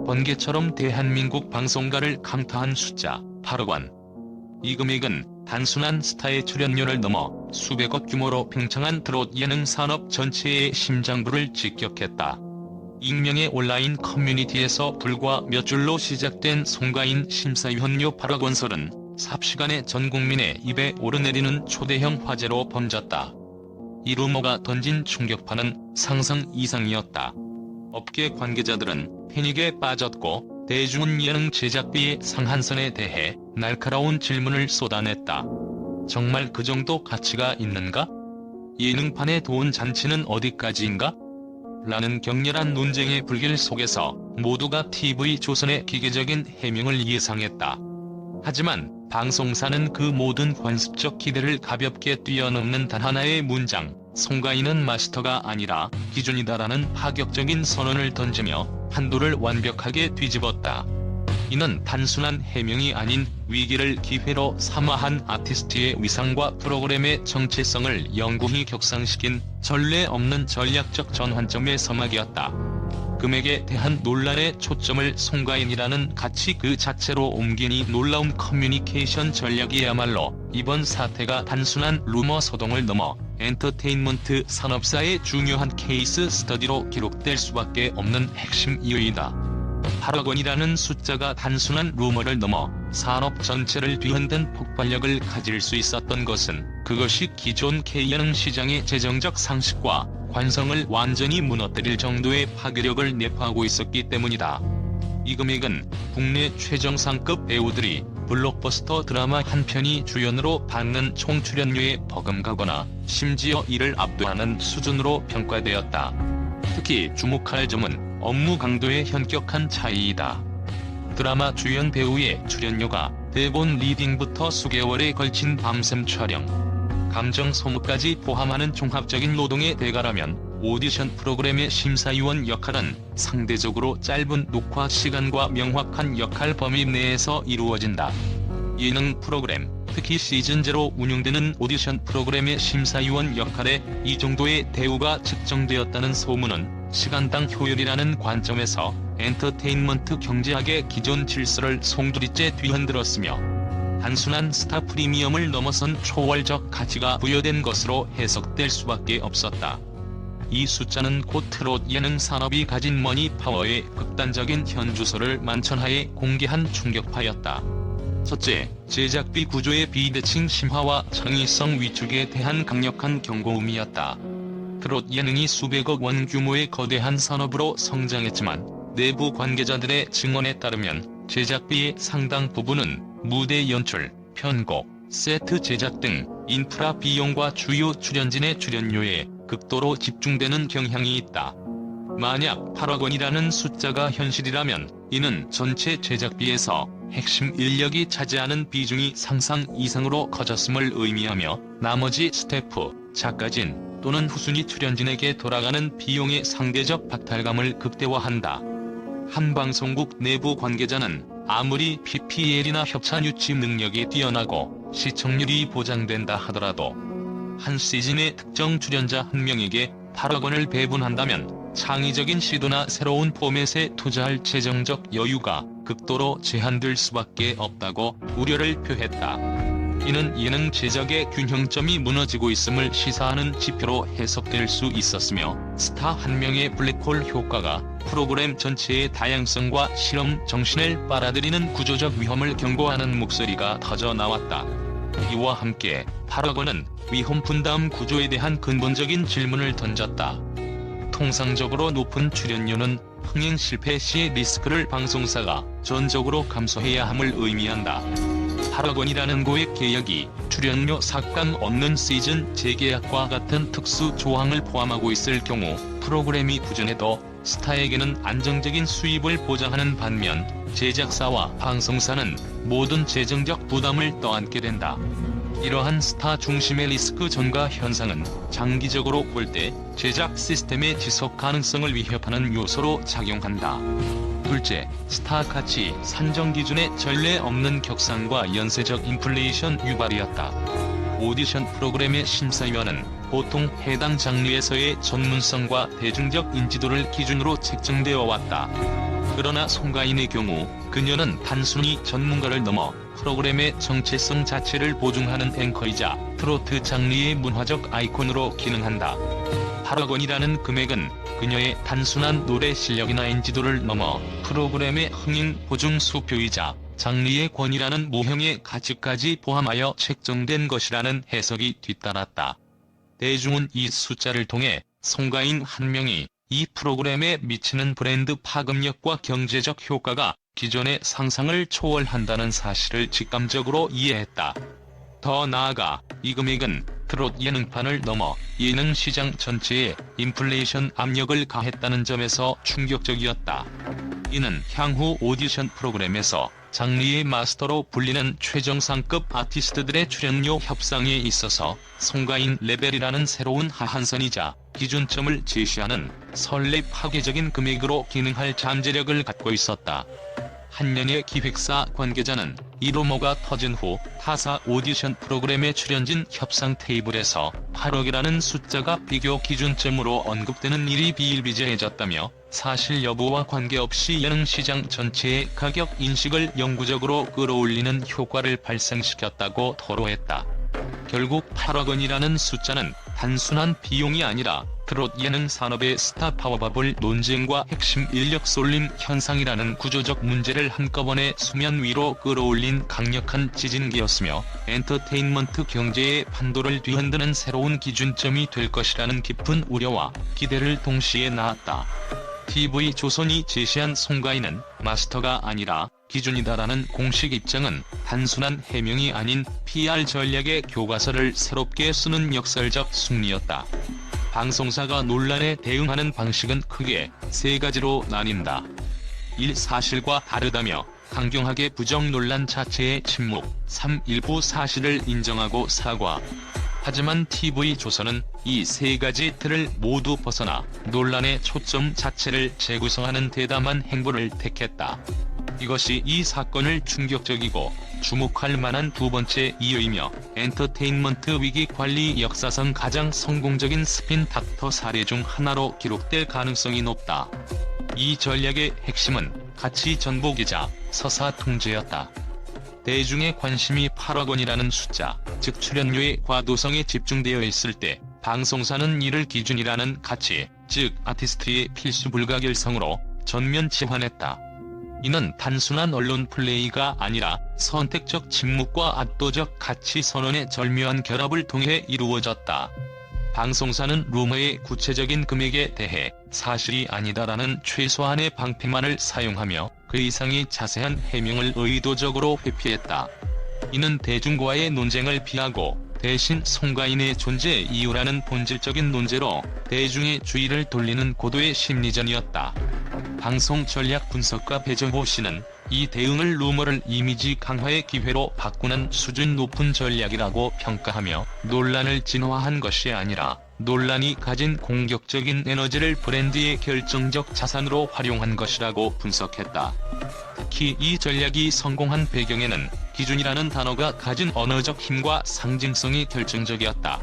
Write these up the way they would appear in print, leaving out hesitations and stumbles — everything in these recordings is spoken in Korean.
번개처럼 대한민국 방송가를 강타한 숫자 8억 원. 이 금액은 단순한 스타의 출연료를 넘어 수백억 규모로 팽창한 트롯 예능 산업 전체의 심장부를 직격했다. 익명의 온라인 커뮤니티에서 불과 몇 줄로 시작된 송가인 심사위원료 8억 원 설은 삽시간에 전 국민의 입에 오르내리는 초대형 화제로 번졌다. 이 루머가 던진 충격파는 상상 이상이었다. 업계 관계자들은 패닉에 빠졌고 대중은 예능 제작비의 상한선에 대해 날카로운 질문을 쏟아냈다. 정말 그 정도 가치가 있는가? 예능판의 돈 잔치는 어디까지인가? 라는 격렬한 논쟁의 불길 속에서 모두가 TV조선의 기계적인 해명을 예상했다. 하지만 방송사는 그 모든 관습적 기대를 가볍게 뛰어넘는 단 하나의 문장, 송가인은 마스터가 아니라 기준이다라는 파격적인 선언을 던지며 판도를 완벽하게 뒤집었다. 이는 단순한 해명이 아닌 위기를 기회로 삼아 한 아티스트의 위상과 프로그램의 정체성을 영구히 격상시킨 전례 없는 전략적 전환점의 서막이었다. 금액에 대한 논란의 초점을 송가인이라는 가치 그 자체로 옮긴 이 놀라운 커뮤니케이션 전략이야말로 이번 사태가 단순한 루머 소동을 넘어 엔터테인먼트 산업사의 중요한 케이스 스터디로 기록될 수밖에 없는 핵심 이유이다. 8억 원이라는 숫자가 단순한 루머를 넘어 산업 전체를 뒤흔든 폭발력을 가질 수 있었던 것은 그것이 기존 K예능 시장의 재정적 상식과 관성을 완전히 무너뜨릴 정도의 파괴력을 내포하고 있었기 때문이다. 이 금액은 국내 최정상급 배우들이 블록버스터 드라마 한 편이 주연으로 받는 총 출연료에 버금가거나 심지어 이를 압도하는 수준으로 평가되었다. 특히 주목할 점은 업무 강도의 현격한 차이이다. 드라마 주연 배우의 출연료가 대본 리딩부터 수개월에 걸친 밤샘 촬영, 감정 소모까지 포함하는 종합적인 노동의 대가라면 오디션 프로그램의 심사위원 역할은 상대적으로 짧은 녹화 시간과 명확한 역할 범위 내에서 이루어진다. 예능 프로그램, 특히 시즌제로 운영되는 오디션 프로그램의 심사위원 역할에 이 정도의 대우가 측정되었다는 소문은 시간당 효율이라는 관점에서 엔터테인먼트 경제학의 기존 질서를 송두리째 뒤흔들었으며 단순한 스타 프리미엄을 넘어선 초월적 가치가 부여된 것으로 해석될 수밖에 없었다. 이 숫자는 곧 트롯 예능 산업이 가진 머니 파워의 극단적인 현주소를 만천하에 공개한 충격파였다. 첫째, 제작비 구조의 비대칭 심화와 창의성 위축에 대한 강력한 경고음이었다. 트롯 예능이 수백억 원 규모의 거대한 산업으로 성장했지만 내부 관계자들의 증언에 따르면 제작비의 상당 부분은 무대 연출, 편곡, 세트 제작 등 인프라 비용과 주요 출연진의 출연료에 극도로 집중되는 경향이 있다. 만약 8억 원이라는 숫자가 현실이라면 이는 전체 제작비에서 핵심 인력이 차지하는 비중이 상상 이상으로 커졌음을 의미하며 나머지 스태프, 작가진 또는 후순위 출연진에게 돌아가는 비용의 상대적 박탈감을 극대화한다. 한 방송국 내부 관계자는 아무리 PPL이나 협찬 유치 능력이 뛰어나고 시청률이 보장된다 하더라도 한 시즌의 특정 출연자 한 명에게 8억 원을 배분한다면 창의적인 시도나 새로운 포맷에 투자할 재정적 여유가 극도로 제한될 수밖에 없다고 우려를 표했다. 이는 예능 제작의 균형점이 무너지고 있음을 시사하는 지표로 해석될 수 있었으며 스타 한 명의 블랙홀 효과가 프로그램 전체의 다양성과 실험 정신을 빨아들이는 구조적 위험을 경고하는 목소리가 터져 나왔다. 이와 함께 8억 원은 위험 분담 구조에 대한 근본적인 질문을 던졌다. 통상적으로 높은 출연료는 흥행 실패 시의 리스크를 방송사가 전적으로 감수해야 함을 의미한다. 8억 원이라는 고액 계약이 출연료 삭감 없는 시즌 재계약과 같은 특수 조항을 포함하고 있을 경우 프로그램이 부진해도 스타에게는 안정적인 수입을 보장하는 반면 제작사와 방송사는 모든 재정적 부담을 떠안게 된다. 이러한 스타 중심의 리스크 전가 현상은 장기적으로 볼 때 제작 시스템의 지속 가능성을 위협하는 요소로 작용한다. 둘째, 스타 가치 산정 기준의 전례 없는 격상과 연쇄적 인플레이션 유발이었다. 오디션 프로그램의 심사위원은 보통 해당 장르에서의 전문성과 대중적 인지도를 기준으로 책정되어 왔다. 그러나 송가인의 경우 그녀는 단순히 전문가를 넘어 프로그램의 정체성 자체를 보증하는 앵커이자 트로트 장르의 문화적 아이콘으로 기능한다. 8억 원이라는 금액은 그녀의 단순한 노래 실력이나 인지도를 넘어 프로그램의 흥행 보증 수표이자 장르의 권위라는 무형의 가치까지 포함하여 책정된 것이라는 해석이 뒤따랐다. 대중은 이 숫자를 통해 송가인 한 명이 이 프로그램에 미치는 브랜드 파급력과 경제적 효과가 기존의 상상을 초월한다는 사실을 직감적으로 이해했다. 더 나아가 이 금액은 트롯 예능판을 넘어 예능 시장 전체에 인플레이션 압력을 가했다는 점에서 충격적이었다. 이는 향후 오디션 프로그램에서 장르의 마스터로 불리는 최정상급 아티스트들의 출연료 협상에 있어서 송가인 레벨이라는 새로운 하한선이자 기준점을 제시하는 선례 파괴적인 금액으로 기능할 잠재력을 갖고 있었다. 한년의 기획사 관계자는 이 루머가 터진 후 타사 오디션 프로그램에 출연진 협상 테이블에서 8억이라는 숫자가 비교 기준점으로 언급되는 일이 비일비재해졌다며 사실 여부와 관계없이 예능 시장 전체의 가격 인식을 영구적으로 끌어올리는 효과를 발생시켰다고 토로했다. 결국 8억 원이라는 숫자는 단순한 비용이 아니라 트롯 예능 산업의 스타 파워버블 논쟁과 핵심 인력 쏠림 현상이라는 구조적 문제를 한꺼번에 수면 위로 끌어올린 강력한 지진기였으며 엔터테인먼트 경제의 판도를 뒤흔드는 새로운 기준점이 될 것이라는 깊은 우려와 기대를 동시에 낳았다. TV조선이 제시한 송가인은 마스터가 아니라 기준이다라는 공식 입장은 단순한 해명이 아닌 PR 전략의 교과서를 새롭게 쓰는 역설적 승리였다. 방송사가 논란에 대응하는 방식은 크게 세 가지로 나뉜다. 1. 사실과 다르다며 강경하게 부정 논란 자체의 침묵. 3. 일부 사실을 인정하고 사과. 하지만 TV조선은 이 세 가지 틀을 모두 벗어나 논란의 초점 자체를 재구성하는 대담한 행보를 택했다. 이것이 이 사건을 충격적이고 주목할 만한 두 번째 이유이며 엔터테인먼트 위기 관리 역사상 가장 성공적인 스핀 닥터 사례 중 하나로 기록될 가능성이 높다. 이 전략의 핵심은 가치 전복이자 서사 통제였다. 대중의 관심이 8억 원이라는 숫자, 즉 출연료의 과도성에 집중되어 있을 때 방송사는 이를 기준이라는 가치, 즉 아티스트의 필수 불가결성으로 전면 치환했다. 이는 단순한 언론 플레이가 아니라 선택적 침묵과 압도적 가치 선언의 절묘한 결합을 통해 이루어졌다. 방송사는 루머의 구체적인 금액에 대해 사실이 아니다라는 최소한의 방패만을 사용하며 그 이상의 자세한 해명을 의도적으로 회피했다. 이는 대중과의 논쟁을 피하고 대신 송가인의 존재 이유라는 본질적인 논제로 대중의 주의를 돌리는 고도의 심리전이었다. 방송 전략 분석가 배정호 씨는 이 대응을 루머를 이미지 강화의 기회로 바꾸는 수준 높은 전략이라고 평가하며 논란을 진화한 것이 아니라 논란이 가진 공격적인 에너지를 브랜드의 결정적 자산으로 활용한 것이라고 분석했다. 특히 이 전략이 성공한 배경에는 기준이라는 단어가 가진 언어적 힘과 상징성이 결정적이었다.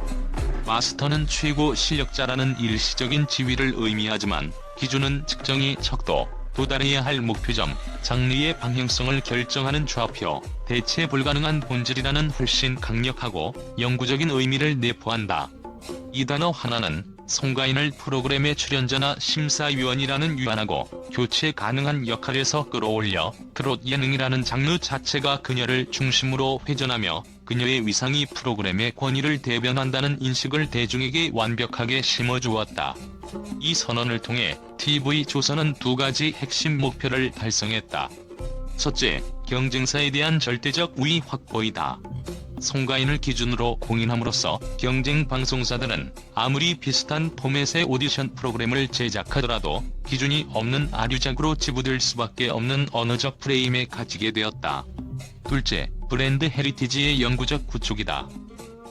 마스터는 최고 실력자라는 일시적인 지위를 의미하지만 기준은 측정의 척도, 도달해야 할 목표점, 장르의 방향성을 결정하는 좌표, 대체 불가능한 본질이라는 훨씬 강력하고 영구적인 의미를 내포한다. 이 단어 하나는 송가인을 프로그램의 출연자나 심사위원이라는 유한하고 교체 가능한 역할에서 끌어올려 트롯 예능이라는 장르 자체가 그녀를 중심으로 회전하며 그녀의 위상이 프로그램의 권위를 대변한다는 인식을 대중에게 완벽하게 심어주었다. 이 선언을 통해 TV조선은 두 가지 핵심 목표를 달성했다. 첫째, 경쟁사에 대한 절대적 우위 확보이다. 송가인을 기준으로 공인함으로써 경쟁 방송사들은 아무리 비슷한 포맷의 오디션 프로그램을 제작하더라도 기준이 없는 아류작으로 치부될 수밖에 없는 언어적 프레임에 갇히게 되었다. 둘째, 브랜드 헤리티지의 영구적 구축이다.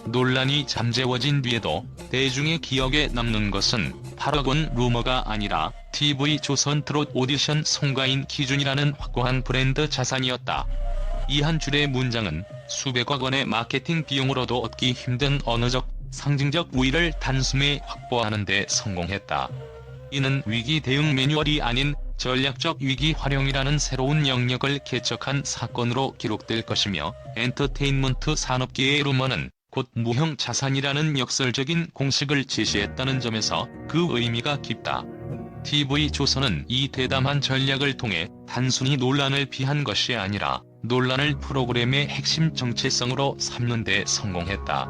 논란이 잠재워진 뒤에도 대중의 기억에 남는 것은 8억 원 루머가 아니라 TV조선 트롯 오디션 송가인 기준이라는 확고한 브랜드 자산이었다. 이 한 줄의 문장은 수백억 원의 마케팅 비용으로도 얻기 힘든 언어적, 상징적 우위를 단숨에 확보하는 데 성공했다. 이는 위기 대응 매뉴얼이 아닌 전략적 위기 활용이라는 새로운 영역을 개척한 사건으로 기록될 것이며, 엔터테인먼트 산업계의 루머는 곧 무형 자산이라는 역설적인 공식을 제시했다는 점에서 그 의미가 깊다. TV조선은 이 대담한 전략을 통해 단순히 논란을 피한 것이 아니라 논란을 프로그램의 핵심 정체성으로 삼는 데 성공했다.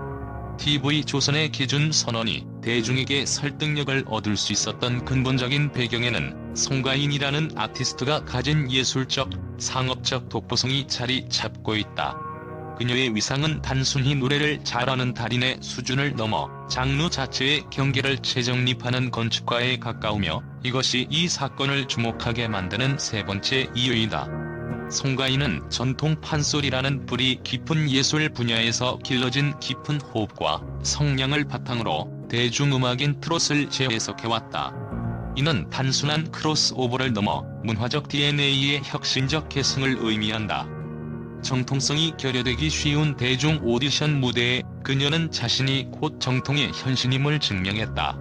TV조선의 기준 선언이 대중에게 설득력을 얻을 수 있었던 근본적인 배경에는 송가인이라는 아티스트가 가진 예술적, 상업적 독보성이 자리 잡고 있다. 그녀의 위상은 단순히 노래를 잘하는 달인의 수준을 넘어 장르 자체의 경계를 재정립하는 건축가에 가까우며, 이것이 이 사건을 주목하게 만드는 세 번째 이유이다. 송가인은 전통 판소리라는 뿌리 깊은 예술 분야에서 길러진 깊은 호흡과 성량을 바탕으로 대중음악인 트롯을 재해석해왔다. 이는 단순한 크로스오버를 넘어 문화적 DNA의 혁신적 계승을 의미한다. 정통성이 결여되기 쉬운 대중 오디션 무대에 그녀는 자신이 곧 정통의 현신임을 증명했다.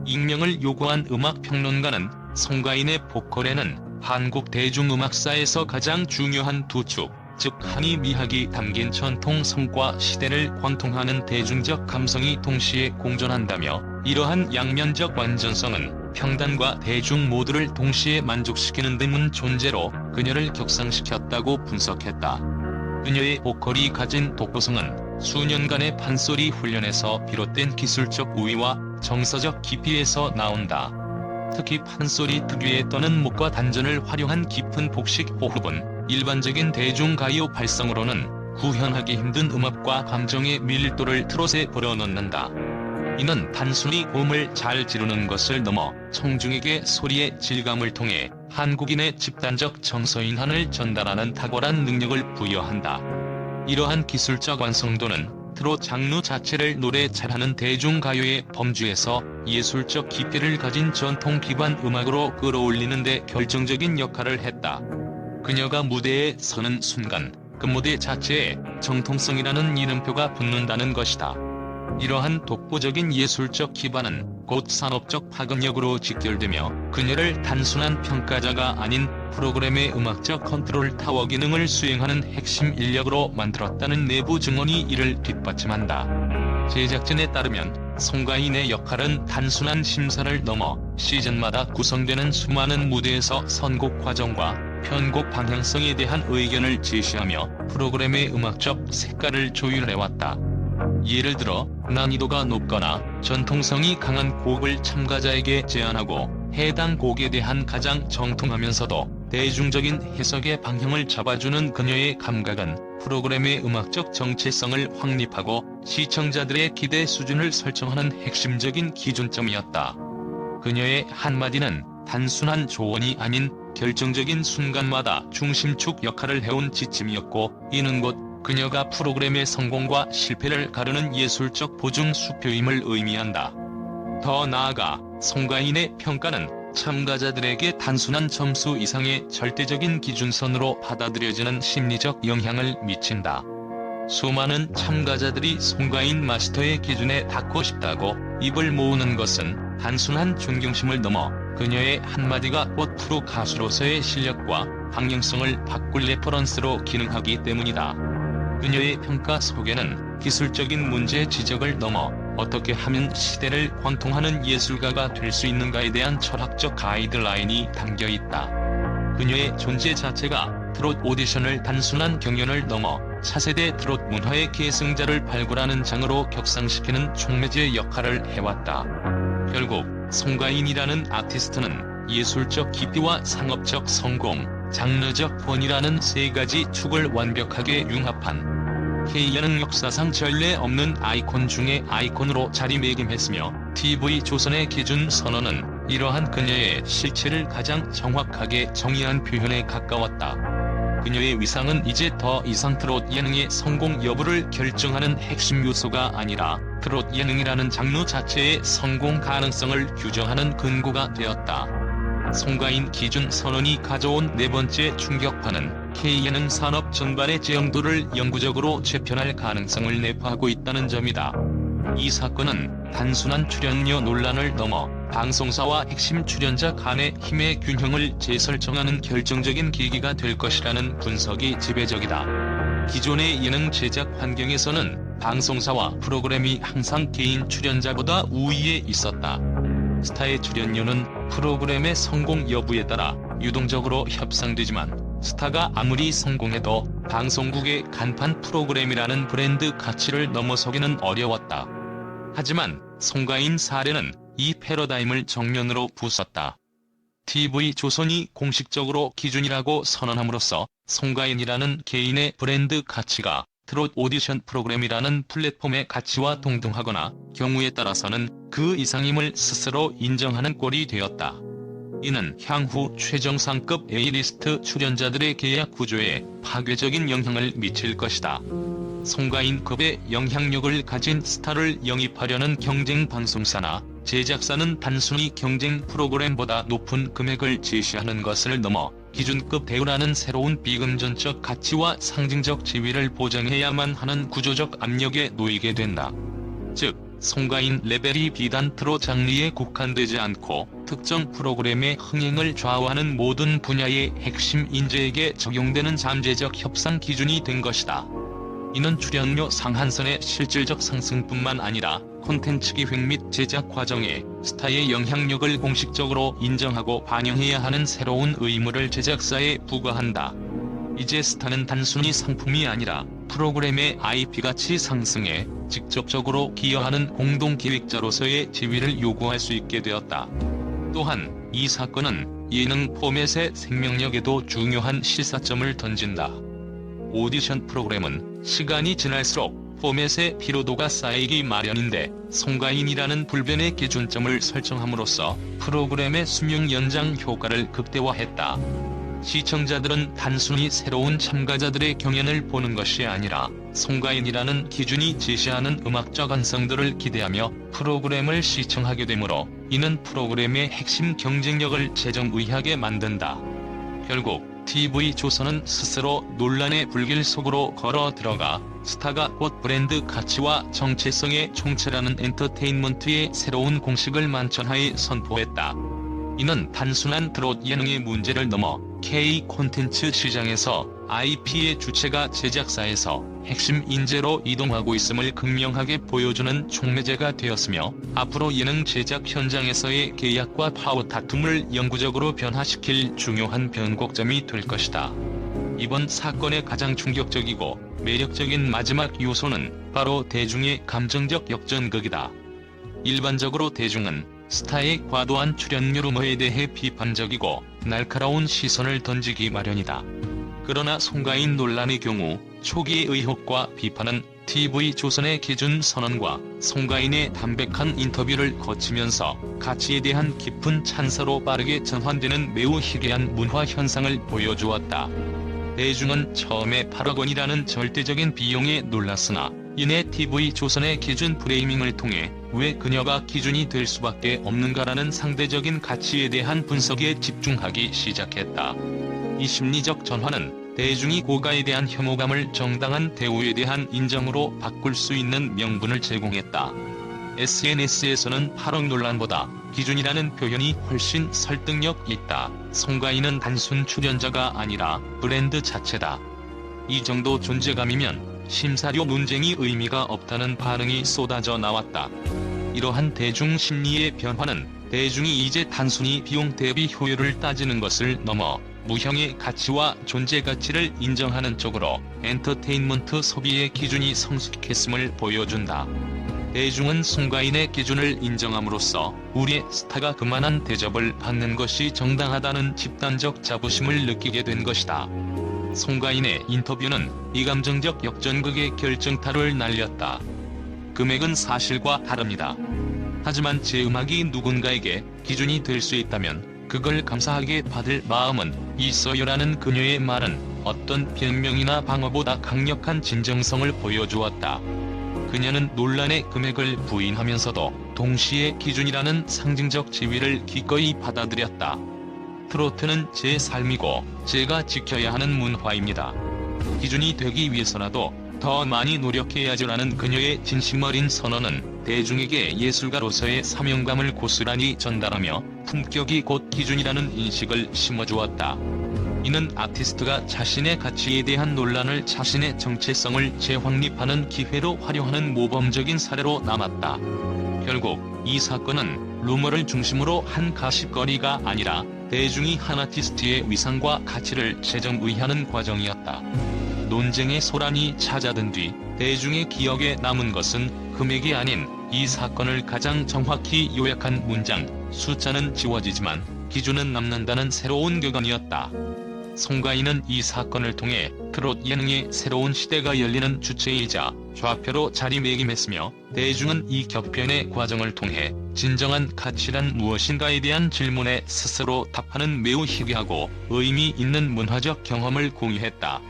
익명을 요구한 음악평론가는 송가인의 보컬에는 한국 대중음악사에서 가장 중요한 두 축, 즉 한이 미학이 담긴 전통성과 시대를 관통하는 대중적 감성이 동시에 공존한다며, 이러한 양면적 완전성은 평단과 대중 모두를 동시에 만족시키는 드문 존재로 그녀를 격상시켰다고 분석했다. 그녀의 보컬이 가진 독보성은 수년간의 판소리 훈련에서 비롯된 기술적 우위와 정서적 깊이에서 나온다. 특히 판소리 특유의 떠는 목과 단전을 활용한 깊은 복식 호흡은 일반적인 대중가요 발성으로는 구현하기 힘든 음악과 감정의 밀도를 트롯에 불어넣는다. 이는 단순히 고음을 잘 지르는 것을 넘어 청중에게 소리의 질감을 통해 한국인의 집단적 정서인한을 전달하는 탁월한 능력을 부여한다. 이러한 기술적 완성도는 트롯 장르 자체를 노래 잘하는 대중가요의 범주에서 예술적 깊이를 가진 전통 기반 음악으로 끌어올리는 데 결정적인 역할을 했다. 그녀가 무대에 서는 순간 그 무대 자체에 정통성이라는 이름표가 붙는다는 것이다. 이러한 독보적인 예술적 기반은 곧 산업적 파급력으로 직결되며 그녀를 단순한 평가자가 아닌 프로그램의 음악적 컨트롤 타워 기능을 수행하는 핵심 인력으로 만들었다는 내부 증언이 이를 뒷받침한다. 제작진에 따르면 송가인의 역할은 단순한 심사를 넘어 시즌마다 구성되는 수많은 무대에서 선곡 과정과 편곡 방향성에 대한 의견을 제시하며 프로그램의 음악적 색깔을 조율해왔다. 예를 들어 난이도가 높거나 전통성이 강한 곡을 참가자에게 제안하고 해당 곡에 대한 가장 정통하면서도 대중적인 해석의 방향을 잡아주는 그녀의 감각은 프로그램의 음악적 정체성을 확립하고 시청자들의 기대 수준을 설정하는 핵심적인 기준점이었다. 그녀의 한마디는 단순한 조언이 아닌 결정적인 순간마다 중심축 역할을 해온 지침이었고, 이는 곧 그녀가 프로그램의 성공과 실패를 가르는 예술적 보증 수표임을 의미한다. 더 나아가 송가인의 평가는 참가자들에게 단순한 점수 이상의 절대적인 기준선으로 받아들여지는 심리적 영향을 미친다. 수많은 참가자들이 송가인 마스터의 기준에 닿고 싶다고 입을 모으는 것은 단순한 존경심을 넘어 그녀의 한마디가 곧 프로 가수로서의 실력과 방향성을 바꿀 레퍼런스로 기능하기 때문이다. 그녀의 평가 속에는 기술적인 문제 지적을 넘어 어떻게 하면 시대를 관통하는 예술가가 될 수 있는가에 대한 철학적 가이드라인이 담겨 있다. 그녀의 존재 자체가 트롯 오디션을 단순한 경연을 넘어 차세대 트롯 문화의 계승자를 발굴하는 장으로 격상시키는 촉매제 역할을 해왔다. 결국 송가인이라는 아티스트는 예술적 깊이와 상업적 성공, 장르적 권위라는 세 가지 축을 완벽하게 융합한 K예능 역사상 전례 없는 아이콘 중의 아이콘으로 자리매김했으며, TV조선의 기준 선언은 이러한 그녀의 실체를 가장 정확하게 정의한 표현에 가까웠다. 그녀의 위상은 이제 더 이상 트롯 예능의 성공 여부를 결정하는 핵심 요소가 아니라 트롯 예능이라는 장르 자체의 성공 가능성을 규정하는 근거가 되었다. 송가인 기준 선언이 가져온 네 번째 충격파는 K예능 산업 전반의 지형도를 영구적으로 재편할 가능성을 내포하고 있다는 점이다. 이 사건은 단순한 출연료 논란을 넘어 방송사와 핵심 출연자 간의 힘의 균형을 재설정하는 결정적인 계기가 될 것이라는 분석이 지배적이다. 기존의 예능 제작 환경에서는 방송사와 프로그램이 항상 개인 출연자보다 우위에 있었다. 스타의 출연료는 프로그램의 성공 여부에 따라 유동적으로 협상되지만, 스타가 아무리 성공해도 방송국의 간판 프로그램이라는 브랜드 가치를 넘어서기는 어려웠다. 하지만 송가인 사례는 이 패러다임을 정면으로 부쉈다. TV조선이 공식적으로 기준이라고 선언함으로써 송가인이라는 개인의 브랜드 가치가 트롯 오디션 프로그램이라는 플랫폼의 가치와 동등하거나 경우에 따라서는 그 이상임을 스스로 인정하는 꼴이 되었다. 이는 향후 최정상급 A리스트 출연자들의 계약 구조에 파괴적인 영향을 미칠 것이다. 송가인급의 영향력을 가진 스타를 영입하려는 경쟁 방송사나 제작사는 단순히 경쟁 프로그램보다 높은 금액을 제시하는 것을 넘어 기준급 대우라는 새로운 비금전적 가치와 상징적 지위를 보장해야만 하는 구조적 압력에 놓이게 된다. 즉, 송가인 레벨이 비단 트롯 장르에 국한되지 않고 특정 프로그램의 흥행을 좌우하는 모든 분야의 핵심 인재에게 적용되는 잠재적 협상 기준이 된 것이다. 이는 출연료 상한선의 실질적 상승뿐만 아니라 콘텐츠 기획 및 제작 과정에 스타의 영향력을 공식적으로 인정하고 반영해야 하는 새로운 의무를 제작사에 부과한다. 이제 스타는 단순히 상품이 아니라 프로그램의 IP 가치 상승에 직접적으로 기여하는 공동기획자로서의 지위를 요구할 수 있게 되었다. 또한 이 사건은 예능 포맷의 생명력에도 중요한 시사점을 던진다. 오디션 프로그램은 시간이 지날수록 포맷의 피로도가 쌓이기 마련인데, 송가인이라는 불변의 기준점을 설정함으로써 프로그램의 수명 연장 효과를 극대화했다. 시청자들은 단순히 새로운 참가자들의 경연을 보는 것이 아니라 송가인이라는 기준이 제시하는 음악적 완성도를 기대하며 프로그램을 시청하게 되므로, 이는 프로그램의 핵심 경쟁력을 재정의하게 만든다. 결국 TV조선은 스스로 논란의 불길 속으로 걸어 들어가 스타가 곧 브랜드 가치와 정체성의 총체라는 엔터테인먼트의 새로운 공식을 만천하에 선포했다. 이는 단순한 트롯 예능의 문제를 넘어 K 콘텐츠 시장에서 IP의 주체가 제작사에서 핵심 인재로 이동하고 있음을 극명하게 보여주는 촉매제가 되었으며, 앞으로 예능 제작 현장에서의 계약과 파워 다툼을 영구적으로 변화시킬 중요한 변곡점이 될 것이다. 이번 사건의 가장 충격적이고 매력적인 마지막 요소는 바로 대중의 감정적 역전극이다. 일반적으로 대중은 스타의 과도한 출연료 루머에 대해 비판적이고 날카로운 시선을 던지기 마련이다. 그러나 송가인 논란의 경우 초기의 의혹과 비판은 TV조선의 기준 선언과 송가인의 담백한 인터뷰를 거치면서 가치에 대한 깊은 찬사로 빠르게 전환되는 매우 희귀한 문화 현상을 보여주었다. 대중은 처음에 8억 원이라는 절대적인 비용에 놀랐으나, 이내 TV조선의 기준 프레이밍을 통해 왜 그녀가 기준이 될 수밖에 없는가라는 상대적인 가치에 대한 분석에 집중하기 시작했다. 이 심리적 전환은 대중이 고가에 대한 혐오감을 정당한 대우에 대한 인정으로 바꿀 수 있는 명분을 제공했다. SNS에서는 8억 논란보다 기준이라는 표현이 훨씬 설득력 있다. 송가인은 단순 출연자가 아니라 브랜드 자체다. 이 정도 존재감이면 심사료 논쟁이 의미가 없다는 반응이 쏟아져 나왔다. 이러한 대중 심리의 변화는 대중이 이제 단순히 비용 대비 효율을 따지는 것을 넘어 무형의 가치와 존재 가치를 인정하는 쪽으로 엔터테인먼트 소비의 기준이 성숙했음을 보여준다. 대중은 송가인의 기준을 인정함으로써 우리의 스타가 그만한 대접을 받는 것이 정당하다는 집단적 자부심을 느끼게 된 것이다. 송가인의 인터뷰는 비감정적 역전극의 결정타를 날렸다. 금액은 사실과 다릅니다. 하지만 제 음악이 누군가에게 기준이 될 수 있다면 그걸 감사하게 받을 마음은 있어요라는 그녀의 말은 어떤 변명이나 방어보다 강력한 진정성을 보여주었다. 그녀는 논란의 금액을 부인하면서도 동시에 기준이라는 상징적 지위를 기꺼이 받아들였다. 트로트는 제 삶이고 제가 지켜야 하는 문화입니다. 기준이 되기 위해서라도 더 많이 노력해야죠라는 그녀의 진심 어린 선언은 대중에게 예술가로서의 사명감을 고스란히 전달하며 품격이 곧 기준이라는 인식을 심어주었다. 이는 아티스트가 자신의 가치에 대한 논란을 자신의 정체성을 재확립하는 기회로 활용하는 모범적인 사례로 남았다. 결국 이 사건은 루머를 중심으로 한 가십거리가 아니라 대중이 한 아티스트의 위상과 가치를 재정의하는 과정이었다. 논쟁의 소란이 잦아든 뒤 대중의 기억에 남은 것은 금액이 아닌 이 사건을 가장 정확히 요약한 문장, 숫자는 지워지지만 기준은 남는다는 새로운 격언이었다. 송가인은 이 사건을 통해 트롯 예능의 새로운 시대가 열리는 주체이자 좌표로 자리매김했으며, 대중은 이 격변의 과정을 통해 진정한 가치란 무엇인가에 대한 질문에 스스로 답하는 매우 희귀하고 의미 있는 문화적 경험을 공유했다.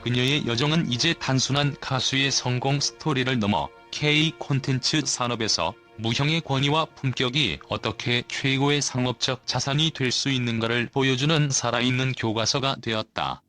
그녀의 여정은 이제 단순한 가수의 성공 스토리를 넘어 K 콘텐츠 산업에서 무형의 권위와 품격이 어떻게 최고의 상업적 자산이 될 수 있는가를 보여주는 살아있는 교과서가 되었다.